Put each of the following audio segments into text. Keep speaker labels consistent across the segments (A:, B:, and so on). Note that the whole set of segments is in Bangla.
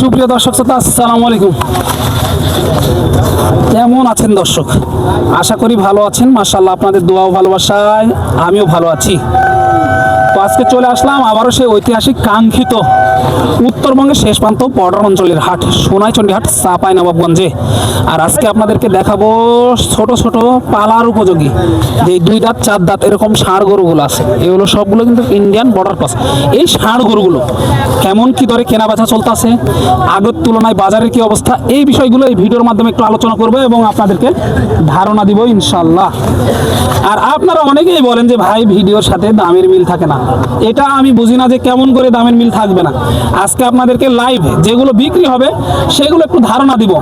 A: সুপ্রিয় দর্শক শ্রোতা, আসসালামু আলাইকুম। কেমন আছেন দর্শক? আশা করি ভালো আছেন। মাশাআল্লাহ, আপনাদের দোয়া ও ভালোবাসায় আমিও ভালো আছি। তো আজকে চলে আসলাম আবারও সেই ঐতিহাসিক কাঙ্ক্ষিত উত্তরবঙ্গের শেষ প্রান্ত বর্ডার অঞ্চলের হাট, সোনাইচন্ডী হাট, চাঁপাইনবাবগঞ্জে। আর আজকে আপনাদেরকে দেখাবো ছোট ছোট পালার উপযোগী যে দুই দাঁত চার দাঁত এরকম ষাঁড় গরুগুলো আছে। এগুলো সবগুলো কিন্তু ইন্ডিয়ান বর্ডার ক্রস। এই ষাঁড় গরুগুলো কেমন কি দরে কেনা বেচা চলতেছে, আগের তুলনায় বাজারের কি অবস্থা, এই বিষয়গুলো এই ভিডিওর মাধ্যমে একটু আলোচনা করবো এবং আপনাদেরকে ধারণা দিব ইনশাল্লাহ। আর আপনারা অনেকেই বলেন যে ভাই ভিডিওর সাথে দামের মিল থাকে না। এটা আমি বুঝি না যে কেমন করে দামের মিল থাকবে না। আজকে আপনাদেরকে লাইভ যেগুলো বিক্রি হবে সেগুলো একটু ধারণা দিব,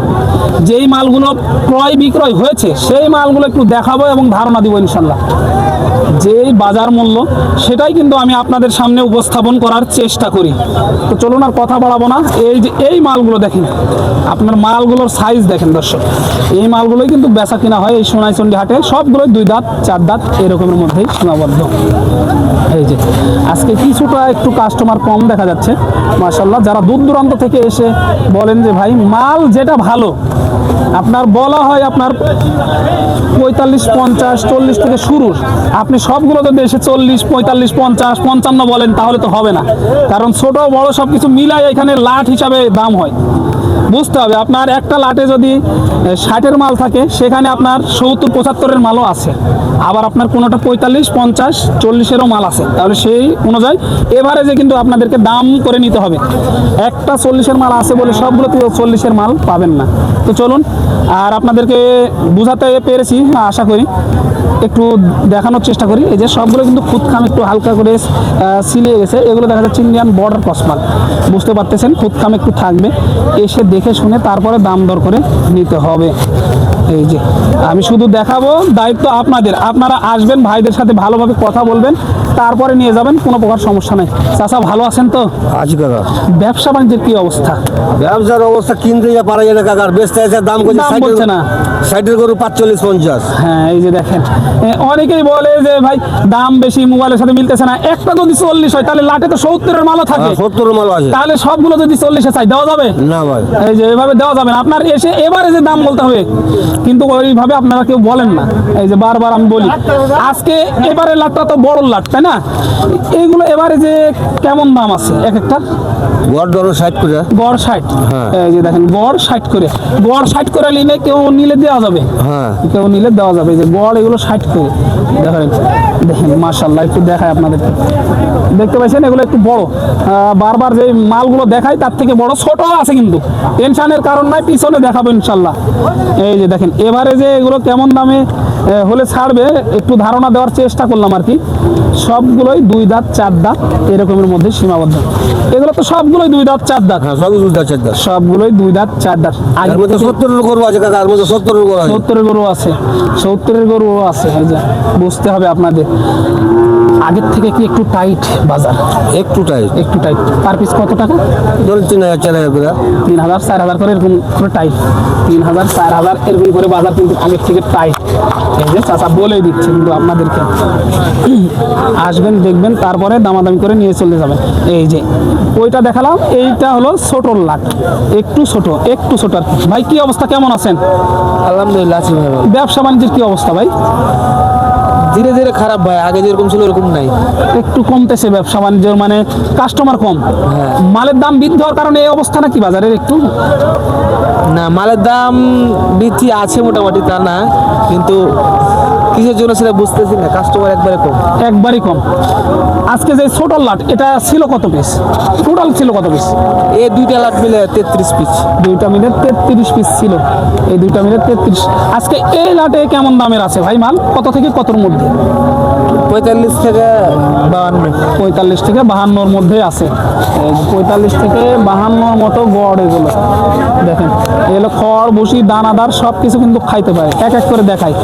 A: যেই মালগুলো ক্রয় বিক্রয় হয়েছে সেই মালগুলো একটু দেখাবো এবং ধারণা দিব ইনশাল্লাহ। যেই বাজার মূল্য সেটাই কিন্তু আমি আপনাদের সামনে উপস্থাপন করার চেষ্টা করি। তো চলুন আর কথা বাড়াবো না। এই যে এই মালগুলো দেখেন, আপনার মালগুলোর সাইজ দেখেন দর্শক। এই মালগুলোই কিন্তু বেচা কিনা হয় এই সোনাইচন্ডী হাটে। সবগুলোই দুই দাঁত চার দাঁত এরকমের মধ্যেই সীমাবদ্ধ। এই যে আজকে কিছুটা একটু কাস্টমার কম দেখা যাচ্ছে মাশাআল্লাহ। যারা দূর দূরান্ত থেকে এসে বলেন যে ভাই মাল যেটা ভালো আপনার বলা হয় আপনার 45, 50, 40 থেকে শুরু, আপনি সবগুলো যদি এসে 40, 45, 50, 55 বলেন তাহলে তো হবে না। কারণ ছোট বড় সব কিছু মিলাই এখানে লাট হিসাবে দাম হয়। বুঝতে হবে আপনার একটা লাটে যদি 60-এর মাল থাকে সেখানে আপনার 70-75-এর মালও আছে। আবার আপনার কোনোটা 45, 50, 40-এরও মাল আছে। তাহলে সেই অনুযায়ী এভারেজে কিন্তু আপনাদেরকে দাম করে নিতে হবে। একটা 40-এর মাল আছে বলে সবগুলোতে 40-এর মাল পাবেন না। তো চলুন আর আপনাদেরকে বোঝাতে পেরেছি আশা করি, একটু দেখানোর চেষ্টা করি। এই যে সবগুলো কিন্তু খুদখাম একটু হালকা করে সিলিয়ে গেছে। এগুলো দেখা যাচ্ছে ইন্ডিয়ান বর্ডার ক্রস মাল। বুঝতে পারতেছেন, খুদখাম একটু থাকবে, এসে দেখে শুনে তারপরে দাম দর করে নিতে হবে। এই যে আমি শুধু দেখাবো, দায়িত্ব আপনাদের। আপনারা আসবেন, ভাইদের সাথে ভালোভাবে কথা বলবেন, তারপরে নিয়ে যাবেন, কোনো প্রকার সমস্যা নেই। চাচা ভালো আছেন তো?
B: আছি কাকা।
A: ব্যবসা বাণিজ্যের কি অবস্থা?
B: ব্যবসার অবস্থা কিনতে যা পারা যায় না কাকার, বেচতে আছে দাম
A: বলছে না।
B: সাইডের গরু 45-50।
A: হ্যাঁ এই যে দেখেন, অনেকেই বলে যে ভাই দাম বেশি, মোবাইলের সাথে মিলতেছে না। একটা যদি 40 হয় তাহলে লাটে তো 70-এর মালও থাকে।
B: 70-এর মাল আছে,
A: তাহলে সবগুলো যদি 40-এ চাই দেওয়া যাবে
B: না ভাই?
A: এই যে এভাবে দেওয়া যাবে না। আপনার এসে এবারে যে দাম বলতে হবে, কিন্তু ওইভাবে আপনারা কেউ বলেন না। এই যে বারবার আমি বলি, আজকে এবারে লাটটা তো বড় লাট, তাই না? এইগুলো এবারে যে কেমন দাম আছে এক একটা?
B: গড় ধরো 60 করে,
A: গড় 60।
B: হ্যাঁ।
A: এই যে দেখেন গড় 60 করে, গড় 60 করে নিলে কেউ নিলে দেওয়া যাবে।
B: হ্যাঁ,
A: কেউ নিলে দেওয়া যাবে। যে গড় এগুলো 60 করে দেখেন, দেখেন মাশাআল্লাহ। একটু দেখায় আপনাদেরকে, দেখতে পাচ্ছেন এগুলো একটু বড়। বারবার যে মালগুলো দেখাই তার থেকে বড় ছোট আছে, কিন্তু টেনশনের কারণ নাই, পিছনে দেখাবো ইনশাল্লাহ। এই যে দেখেন এবারে যে এগুলো কেমন দামে হলে ছাড়বে একটু ধারণা দেওয়ার চেষ্টা করলাম আর কি। সবগুলোই দুই দাঁত চার দাঁত এরকমের মধ্যে সীমাবদ্ধ। এগুলো তো সবগুলোই দুই দাঁত চার দাঁত।
B: হ্যাঁ সবই 2 দাঁত 4 দাঁত।
A: সবগুলোই দুই দাঁত চার দাঁত।
B: এর মধ্যে 70-এর গরু আছে কাকা, এর মধ্যে 70-এর গরু আছে।
A: 70-এর গরু আছে, 70-এর গরু আছে। এই যে বুঝতে হবে আপনাদের, আগের থেকে কি একটু টাইট বাজার?
B: একটু টাইট,
A: একটু টাইট। পার পিস কত টাকা?
B: ধরুন 3000-4000 করে।
A: 3000, 4000 করে এরকম করে টাইট। 3000, 4000 এরকম করে বাজার কিন্তু আগের থেকে টাইট। এই যে চাচা বলেই দিচ্ছে কিন্তু আপনাদেরকে। আসবেন, দেখবেন, তারপরে দামাদামি করে নিয়ে চলে যাবেন। এই যে ওইটা দেখালাম, এইটা হলো ছোটোর লাট, একটু ছোট, একটু ছোট আর কি। ভাই কি অবস্থা, কেমন আছেন?
B: আলহামদুলিল্লাহ আছি ভাই।
A: ব্যবসা বাণিজ্যের কি অবস্থা ভাই?
B: ধীরে ধীরে খারাপ ভাই, আগে যেরকম ছিল এরকম নাই।
A: একটু কমতেছে ব্যবসা বাণিজ্যের, মানে কাস্টমার কম। মালের দাম বৃদ্ধি হওয়ার কারণে এই অবস্থা নাকি বাজারের? একটু
C: না, মালের দাম বৃদ্ধি আছে মোটামুটি, তা না, কিন্তু কিসের জন্য সেটা বুঝতেছি না। কাস্টমার একবারে কম,
A: একবারই কম। আজকে যে ছোট লাট এটা ছিল কত পিস? টোটাল ছিল কত পিস?
C: এই দুইটা লাট মিলে 33 পিস।
A: দুইটা মিলে 33 পিস ছিল। এই দুইটা মিলে 33। আজকে এই লাটে কেমন দামের আছে ভাই মাল? কত থেকে কতর মধ্যে?
C: 45 থেকে 52।
A: 45 থেকে 52-র মধ্যে আছে। 45 থেকে 52-র মতো গড় এগুলো দেখেন। এগুলো খড়, ভুসি, দানাদার সব কিছু কিন্তু খাইতে পারে। এক এক করে দেখাই।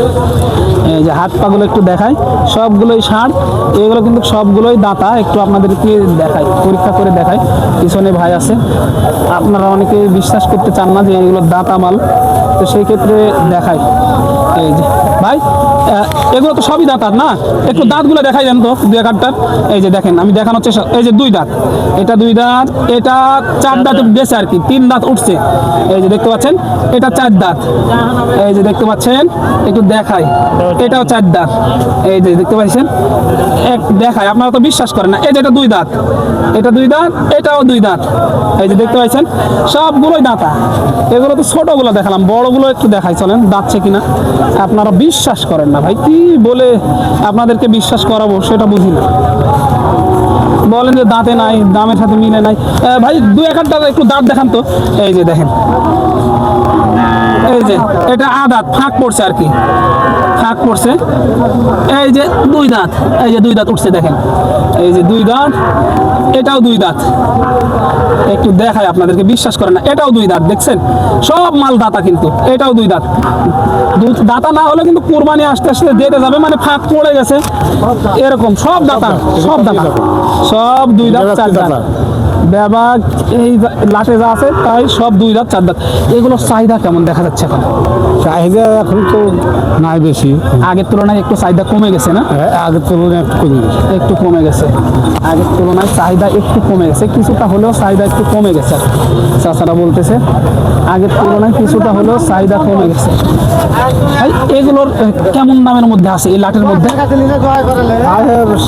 A: এই যে হাত পাগুলো একটু দেখাই, সবগুলোই ষাঁড়। এগুলো কিন্তু সবগুলোই দাঁতা। একটু আপনাদেরকে দেখাই, পরীক্ষা করে দেখাই। পিছনে ভাই আছে, আপনারা অনেকে বিশ্বাস করতে চান না যে এগুলো দাঁতা মাল, তো সেই ক্ষেত্রে দেখাই। এই যে ভাই এগুলো তো সবই দাঁত আর না, একটু দাঁতগুলো দেখাই দেন তো দুই কাঠটার। এই যে দেখেন আমি দেখানোর চেষ্টা, এই যে দুই দাঁত, এটা দুই দাঁত, এটা চার দাঁত গেছে আর কি, তিন দাঁত উঠছে। এই যে দেখতে পাচ্ছেন এটা চার দাঁত, এই যে দেখতে পাচ্ছেন একটু দেখাই, এটাও চার দাঁত, এই যে দেখতে পাচ্ছেন এক দেখাই, আপনারা তো বিশ্বাস করেন না। এই যে এটা দুই দাঁত, এটা দুই দাঁত, এটাও দুই দাঁত, এই যে দেখতে পাচ্ছেন সবগুলোই দাঁতা। এগুলো তো ছোটগুলো দেখালাম, বড়গুলো একটু দেখাই চলেন দাঁতছে কিনা। আপনারা বিশ্বাস করেন না ভাই, কি বলে আপনাদেরকে বিশ্বাস করাবো সেটা বুঝি না। বলেন যে দাঁতে নাই, দামের সাথে মিলে নাই। ভাই দু এক হাজার একটু দাঁত দেখান তো। এই যে দেখেন, এই যে এটা আদাত ফাঁক পড়ছে আর কি, ফাঁক পড়ছে। এই যে দুই দাঁত, এই যে দুই দাঁত উঠছে দেখেন, এই যে দুই দাঁত, এটাও দুই দাঁত। একটু দেখাই আপনাদেরকে, বিশ্বাস করেন না, এটাও দুই দাঁত দেখছেন, সব মাল দাতা কিন্তু। এটাও দুই দাঁত, দাতা না হলে কিন্তু কোরবানি আসতে আসতে দেতে যাবে, মানে ফাঁক পড়ে গেছে এরকম। সব দাতা, সব দাতা, সব দুই দাঁত চার দাঁত। ব্যাবাক এই লাটে যা আছে তাই সব দুই দাঁত চার দাঁত। এগুলোর চাহিদা কেমন দেখা যাচ্ছে এখন?
B: চাহিদা এখন তো নাই বেশি,
A: আগের তুলনায় একটু চাহিদা কমে গেছে না?
B: আগের তুলনায় একটু কমে গেছে।
A: একটু কমে গেছে, আগের তুলনায় চাহিদা একটু কমে গেছে, কিছুটা হলেও চাহিদা একটু কমে গেছে। চাচারা বলতেছে আগের তুলনায় কিছুটা হলেও চাহিদা কমে গেছে। ভাই এগুলোর কেমন দামের মধ্যে আছে এই লাটের মধ্যে?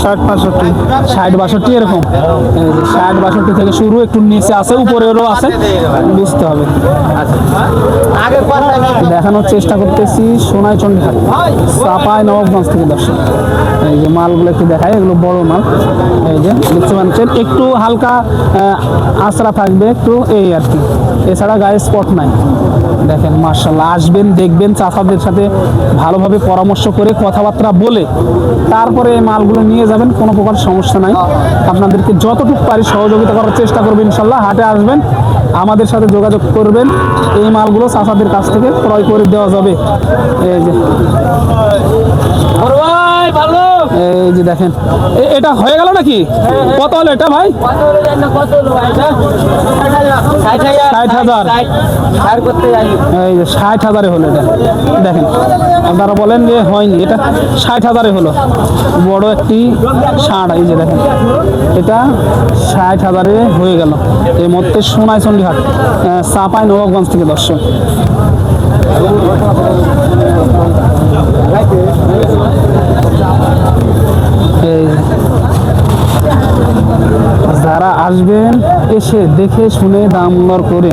B: 60-65।
A: 60-62 এরকম, 60-62 থেকে শুরু, একটু নিচে আছে, উপরেরও আছে, বুঝতে হবে। দেখানোর চেষ্টা করতেছি সোনাইচন্ডী হাট, চাপাই নবাবগঞ্জ থেকে দর্শক। এই যে মালগুলো একটু দেখায়, এগুলো বড় মাল। এই যে দেখতে পাচ্ছেন একটু হালকা আঁচড়া থাকবে একটু, এই আর কি, এছাড়া গায়ে স্পট নাই। দেখেন মার্শাল্লাহ, আসবেন দেখবেন, চাষাদের সাথে ভালোভাবে পরামর্শ করে কথাবার্তা বলে তারপরে এই মালগুলো নিয়ে যাবেন, কোনো প্রকার সমস্যা নাই। আপনাদেরকে যতটুকু পারি সহযোগিতা করার চেষ্টা করবেন ইনশাল্লাহ। হাটে আসবেন, আমাদের সাথে যোগাযোগ করবেন, এই মালগুলো চাষাদের কাছ থেকে ক্রয় করে দেওয়া যাবে। এই যে এই যে দেখেন এটা হয়ে গেল নাকি? কত হলো এটা ভাই? 60,000। এই যে 60,000 হলো এটা। দেখেন আপনারা বলেন যে হয়নি, এটা 60,000 হলো। বড় একটি ষাঁড়, এই যে দেখেন এটা 60,000 হয়ে গেল। এই মধ্যে সোনাইচন্ডী হাট, চাপাই নবাবগঞ্জ থেকে দর্শক। এই যারা আসবেন এসে দেখে শুনে দাম দর করে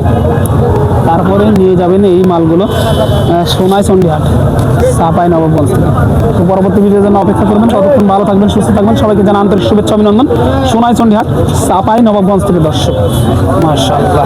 A: তারপরে নিয়ে যাবেন এই মালগুলো সোনাইচন্ডী হাট, চাপাই নবাবগঞ্জ। তো পরবর্তী ভিডিওর জন্য অপেক্ষা করবেন, ততক্ষণ ভালো থাকবেন, সুস্থ থাকবেন। সবাইকে জানাই আন্তরিক শুভেচ্ছা অভিনন্দন। সোনাইচন্ডী হাট, চাপাই নবাবগঞ্জ থেকে দর্শক। মাশাআল্লাহ।